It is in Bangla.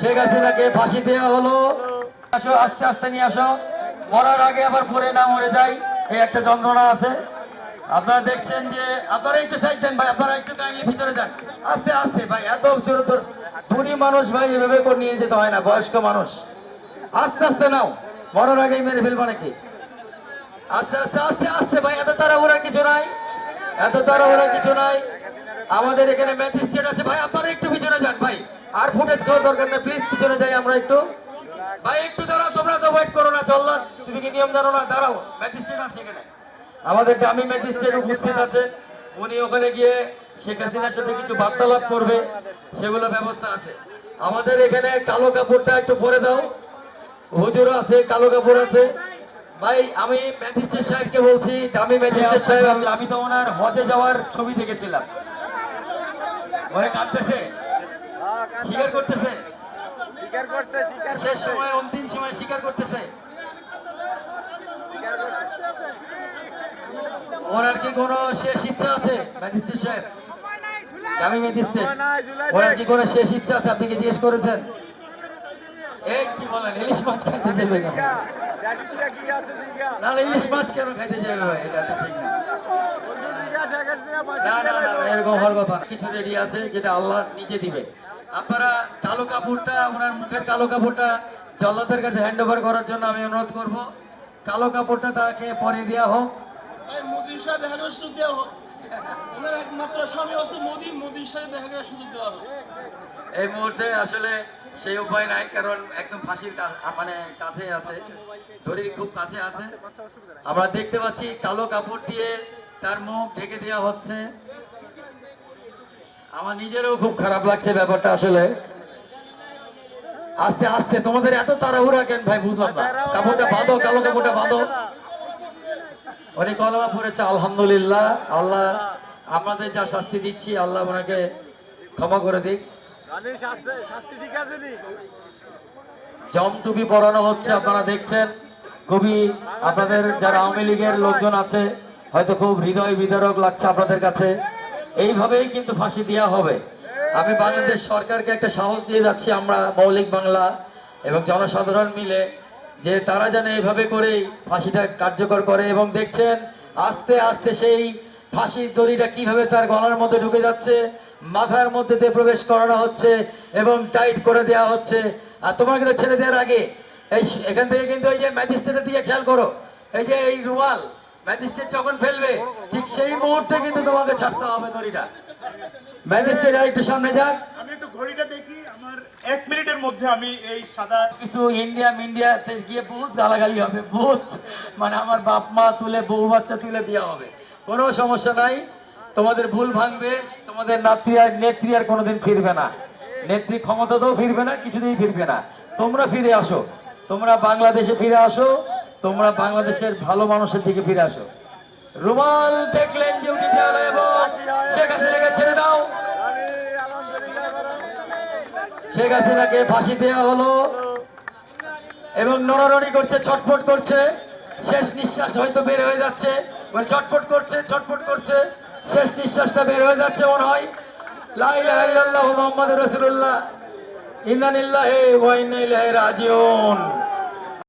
শেখ হাসিনাকে ফাঁসি দেওয়া হলো। আসো, আস্তে আস্তে নিয়ে আসো, মরার আগে আবার পরে না মরে যাই, এই একটা যন্ত্রণা আছে। আপনারা দেখছেন যে আপনারা একটু সাইড দেন ভাই, আপনারা একটু কাইন্ডলি ভিতরে যান, আস্তে আস্তে ভাই, এত জোরে তোর বুড়ি মানুষ ভাই এভাবে করে নিয়ে যেতে হয় না, বয়স্ক মানুষ আস্তে আস্তে নাও, মরার আগেই মেরে ফেলবো নাকি? আস্তে আস্তে আস্তে আস্তে ভাই, এত তাড়াহুড়া কিছু নাই, এত তাড়াহুড়া কিছু নাই। আমাদের এখানে ম্যাজিস্ট্রেট আছে ভাই, আপনারা একটু পিছনে যান ভাই, আর ফুটেজ খাওয়ার দরকার নেই, প্লিজ পিছনে যাই আমরা একটু। ভাই একটু দাঁড়াও, তোমরা তো ওয়েট করো না, জল্লাদ তুমি কি নিয়ম জানো না? দাঁড়াও, ম্যাজিস্ট্রেট আছে এখানে, আমাদের দামি ম্যাজিস্ট্রেট উপস্থিত আছেন, উনি ওখানে গিয়ে শেখ হাসিনার সাথে কিছু বার্তালাপ করবে, সেগুলো ব্যবস্থা আছে। আমাদের এখানে কালো কাপড়টা একটু পরে দাও, হুজুরও আছে, কালো কাপড় আছে। ভাই আমি ম্যাজিস্ট্রেট সাহেবকে বলছি, দামি ম্যাজিস্ট্রেট সাহেব, আমি তো ওনার হজে যাওয়ার ছবি দেখেছিলাম, মনে কাঁদতেছে, স্বীকার করতেছে, শেষ সময় অন্তিম সময় স্বীকার করতেছে। ওনার কি কোনো শেষ ইচ্ছা আছে ম্যাজিস্ট্রেট সাহেব, দামি ম্যাজিস্ট্রেট, ওনার কি কোনো শেষ ইচ্ছা আছে? আপনি কি জিজ্ঞেস করেছেন? এই কি বলেন, ইলিশ মাছ খাইতে চাইবে না? না ইলিশ মাছ কেন খাইতে চাইবে ভাই, এটা একটা ঠিক না। না না না এরকম হওয়ার কথা না, কিছু রেডি আছে যেটা আল্লাহ নিজে দিবে। আপনারা কালো কাপড়টা, ওনার মুখের কালো কাপড়টা জল্লাদের কাছে হ্যান্ড ওভার করার জন্য আমি অনুরোধ করব, কালো কাপড়টা তাকে পরিয়ে দেওয়া হোক। মোদির সাথে দেখা করার সুযোগ দেওয়া হোক, ওনার একমাত্র স্বামী হচ্ছে মোদি, মোদির সাথে দেখা করার সুযোগ দেওয়া হোক। এই মুহূর্তে আসলে সেই উপায় নাই, কারণ একদম ফাঁসির মানে কাছে আছে, দড়ি খুব কাছে আছে। আমরা দেখতে পাচ্ছি কালো কাপড় দিয়ে তার মুখ ঢেকে দেওয়া হচ্ছে। আমার নিজেরও খুব খারাপ লাগছে ব্যাপারটা আসলে। আস্তে আস্তে, তোমাদের এত তাড়াহুড়া কেন ভাই, বুঝলাম না। কাপড়টা বাঁধো, কালো কাপড়টা বাঁধো। উনি কলমা পড়েছে, আলহামদুলিল্লাহ। আল্লাহ আমাদের যা শাস্তি দিচ্ছি, আল্লাহ ওনাকে ক্ষমা করে দিক। জমটুপি পরানো হচ্ছে, আপনারা দেখছেন। খুবই আপনাদের যারা আওয়ামী লীগের লোকজন আছে, হয়তো খুব হৃদয় বিদারক লাগছে আপনাদের কাছে। এইভাবেই কিন্তু ফাঁসি দেওয়া হবে। আমি বাংলাদেশ সরকারকে একটা সাহস দিয়ে যাচ্ছি, আমরা মৌলিক বাংলা এবং জনসাধারণ মিলে, যে তারা যেন এইভাবে করেই ফাঁসিটা কার্যকর করে। এবং দেখছেন আস্তে আস্তে সেই ফাঁসির দড়িটা কিভাবে তার গলার মধ্যে ঢুকে যাচ্ছে, মাথার মধ্যে দিয়ে প্রবেশ করানো হচ্ছে এবং টাইট করে দেওয়া হচ্ছে। আর তোমাকে তো ছেড়ে দেওয়ার আগে এই এখান থেকে কিন্তু এই যে ম্যাজিস্ট্রেটের দিকে খেয়াল করো, এই যে এই রুমাল ম্যাজিস্ট্রেট যখন ফেলবে, ঠিক সেই মুহূর্তে কিন্তু তোমাকে ছাড়তে হবে দড়িটা। ম্যাজিস্ট্রেট একটু সামনে যাক, আমি একটু ঘড়িটা দেখি, আমার 1 মিনিটের মধ্যে আমি এই সাদা কিছু ইন্ডিয়াতে গিয়ে বহুত গালাগালি হবে, বহুত, মানে আমার বাপ মা তুলে, বউ বাচ্চা তুলে দেওয়া হবে। কোনো সমস্যা নাই, তোমাদের ভুল ভাঙবে, তোমাদের নেত্রী আর কোনোদিন ফিরবে না, নেত্রী ক্ষমতাতেও ফিরবে না, কিছুতেই ফিরবে না। তোমরা ফিরে আসো, তোমরা বাংলাদেশে ফিরে আসো, তোমরা বাংলাদেশের ভালো মানুষের দিকে ফিরে আসো। রুমাল দেখলেন যে উঠে দেওয়া হলো এবং শেখ হাসিনাকে ছেড়ে দাও। শেখ হাসিনাকে ফাঁসি দেওয়া হলো এবং নড়ানড়ি করছে, ছটফট করছে, শেষ নিঃশ্বাস হয়তো বের হয়ে যাচ্ছে, ছটফট করছে, ছটফট করছে, শেষ নিঃশ্বাসটা বের হয়ে যাচ্ছে মনে হয়। লা ইলাহা ইল্লাল্লাহু মুহাম্মাদুর রাসূলুল্লাহ, ইন্না লিল্লাহি ওয়া ইন্না ইলাইহি রাজিউন।